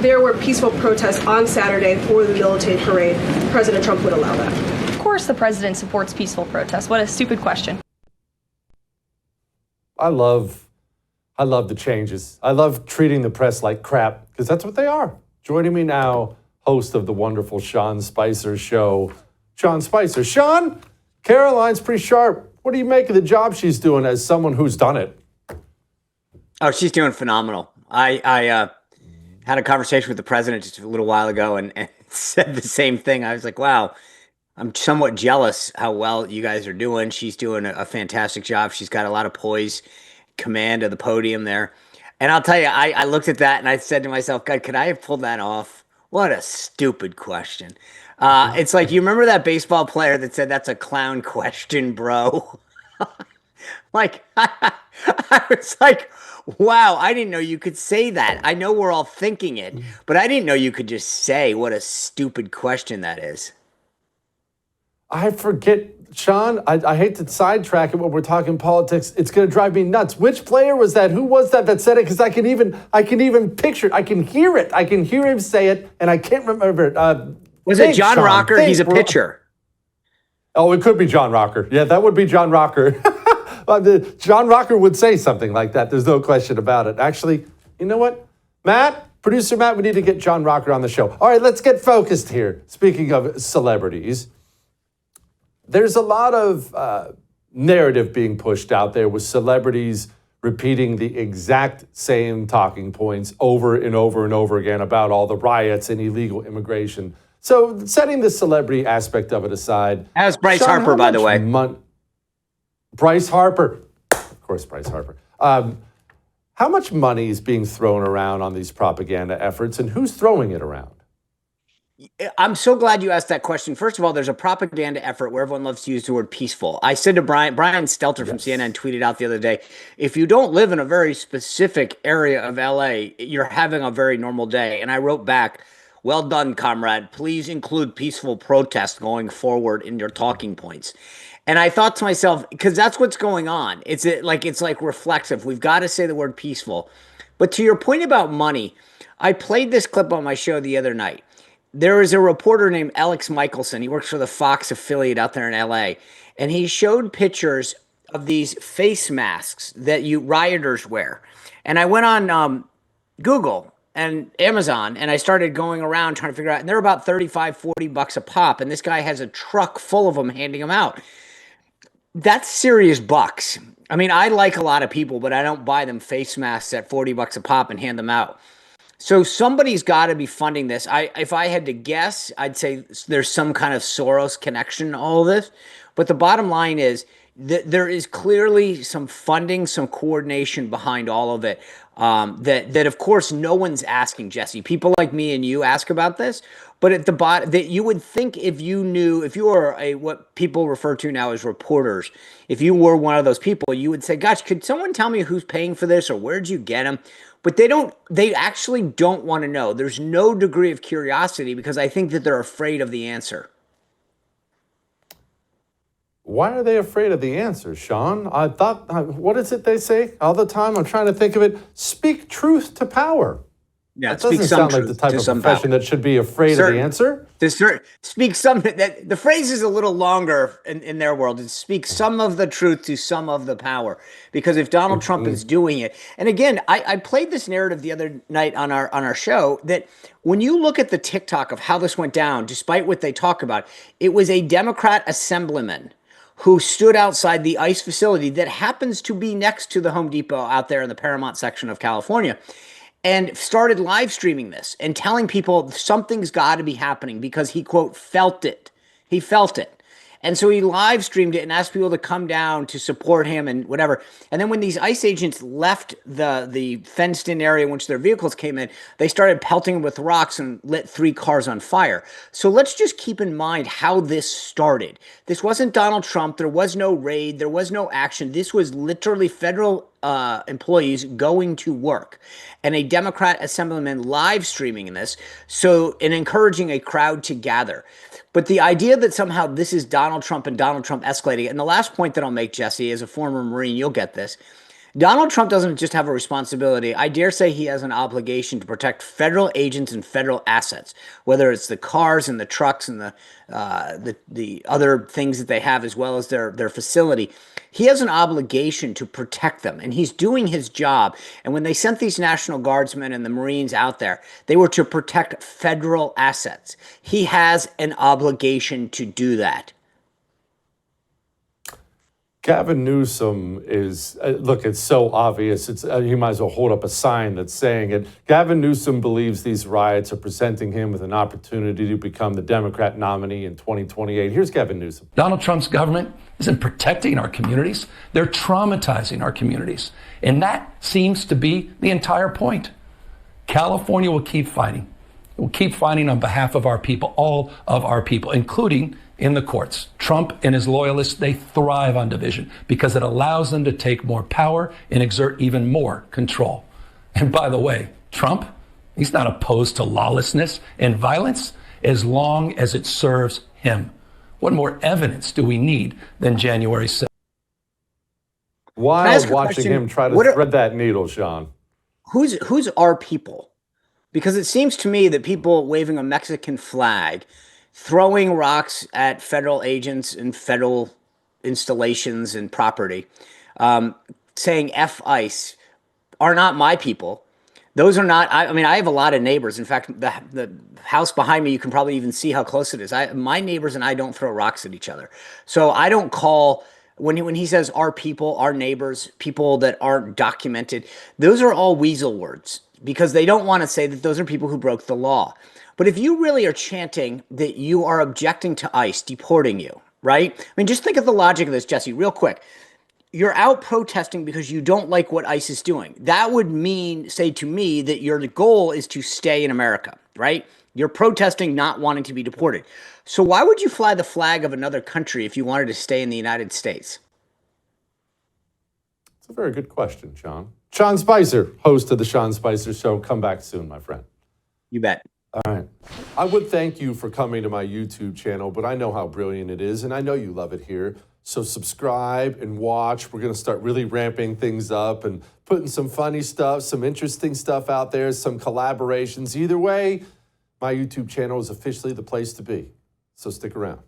there were peaceful protests on Saturday for the militant parade, President Trump would allow that? Of course the president supports peaceful protests. What a stupid question. I love the changes. I love treating the press like crap, because that's what they are. Joining me now, host of the wonderful Sean Spicer show, Sean Spicer. Sean, Karoline's pretty sharp. What do you make of the job she's doing as someone who's done it? Oh, she's doing phenomenal. I had a conversation with the president just a little while ago and said the same thing. I was like, wow, I'm somewhat jealous how well you guys are doing. She's doing a fantastic job. She's got a lot of poise, command of the podium there. And I'll tell you, I looked at that and I said to myself, God, could I have pulled that off? What a stupid question. It's like, you remember that baseball player that said, that's a clown question, bro? Like, I was like, wow, I didn't know you could say that. I know we're all thinking it, but I didn't know you could just say what a stupid question that is. I forget, Sean, I hate to sidetrack it when we're talking politics. It's going to drive me nuts. Which player was that? Who was that said it? Because I can even picture it. I can hear it. I can hear him say it, and I can't remember it. Was it John Rocker? He's a pitcher. Oh, it could be John Rocker. Yeah, that would be John Rocker. John Rocker would say something like that. There's no question about it. Actually, you know what? Producer Matt, we need to get John Rocker on the show. All right, let's get focused here. Speaking of celebrities, there's a lot of narrative being pushed out there with celebrities repeating the exact same talking points over and over and over again about all the riots and illegal immigration. So setting the celebrity aspect of it aside. As Bryce Harper, by the way. Bryce Harper. Of course, Bryce Harper. How much money is being thrown around on these propaganda efforts, and who's throwing it around? I'm so glad you asked that question. First of all, there's a propaganda effort where everyone loves to use the word peaceful. I said to Brian Stelter from CNN tweeted out the other day, if you don't live in a very specific area of LA, you're having a very normal day. And I wrote back, well done, comrade. Please include peaceful protest going forward in your talking points. And I thought to myself, because that's what's going on. It's like reflexive. We've got to say the word peaceful. But to your point about money, I played this clip on my show the other night. There is a reporter named Alex Michelson. He works for the Fox affiliate out there in LA. And he showed pictures of these face masks that rioters wear. And I went on Google and Amazon, and I started going around trying to figure out, and they're about $35-$40 a pop. And this guy has a truck full of them handing them out. That's serious bucks. I mean, I like a lot of people, but I don't buy them face masks at $40 a pop and hand them out. So somebody's got to be funding this. If I had to guess, I'd say there's some kind of Soros connection to all this. But the bottom line is that there is clearly some funding, some coordination behind all of it. That of course no one's asking, Jesse. People like me and you ask about this, but at the bottom, that you would think if you were what people refer to now as reporters, if you were one of those people, you would say, gosh, could someone tell me who's paying for this or where'd you get them? But they actually don't want to know. There's no degree of curiosity because I think that they're afraid of the answer. Why are they afraid of the answer, Sean? I thought, what is it they say all the time? I'm trying to think of it. Speak truth to power. Yeah, that doesn't sound like the type of profession that should be afraid of the answer. Speak some. The phrase is a little longer in their world. It speaks some of the truth to some of the power. Because if Donald Trump is doing it, and again, I played this narrative the other night on our show that when you look at the TikTok of how this went down, despite what they talk about, it was a Democrat assemblyman who stood outside the ICE facility that happens to be next to the Home Depot out there in the Paramount section of California, and started live streaming this and telling people something's got to be happening because he, quote, felt it. He felt it. And so he live streamed it and asked people to come down to support him and whatever. And then when these ICE agents left the fenced-in area in which their vehicles came in, they started pelting him with rocks and lit 3 cars on fire. So let's just keep in mind how this started. This wasn't Donald Trump. There was no raid. There was no action. This was literally federal employees going to work and a Democrat assemblyman live streaming this, and encouraging a crowd to gather. But the idea that somehow this is Donald Trump and Donald Trump escalating, and the last point that I'll make, Jesse, as a former Marine, you'll get this. Donald Trump doesn't just have a responsibility. I dare say he has an obligation to protect federal agents and federal assets, whether it's the cars and the trucks and the other things that they have, as well as their facility. He has an obligation to protect them, and he's doing his job. And when they sent these National Guardsmen and the Marines out there, they were to protect federal assets. He has an obligation to do that. Gavin Newsome is, look, it's so obvious. He might as well hold up a sign that's saying it. Gavin Newsome believes these riots are presenting him with an opportunity to become the Democrat nominee in 2028. Here's Gavin Newsome. Donald Trump's government isn't protecting our communities. They're traumatizing our communities. And that seems to be the entire point. California will keep fighting. It will keep fighting on behalf of our people, all of our people, including in the courts. Trump and his loyalists, they thrive on division because it allows them to take more power and exert even more control. And by the way, Trump, he's not opposed to lawlessness and violence as long as it serves him. What more evidence do we need than January 6th? Wild watching him try to thread that needle, Sean. Who's our people? Because it seems to me that people waving a Mexican flag, throwing rocks at federal agents and federal installations and property, saying F ICE, are not my people. Those are not, I mean, I have a lot of neighbors. In fact, the house behind me, you can probably even see how close it is. My neighbors and I don't throw rocks at each other. So I don't call, when he says our people, our neighbors, people that aren't documented, those are all weasel words because they don't want to say that those are people who broke the law. But if you really are chanting that you are objecting to ICE deporting you, right? I mean, just think of the logic of this, Jesse, real quick. You're out protesting because you don't like what ICE is doing. That would say to me that your goal is to stay in America, right? You're protesting not wanting to be deported. So why would you fly the flag of another country if you wanted to stay in the United States? It's a very good question, Sean. Sean Spicer, host of the Sean Spicer Show. Come back soon, my friend. You bet. All right. I would thank you for coming to my YouTube channel, but I know how brilliant it is, and I know you love it here. So subscribe and watch. We're going to start really ramping things up and putting some funny stuff, some interesting stuff out there, some collaborations. Either way, my YouTube channel is officially the place to be. So stick around.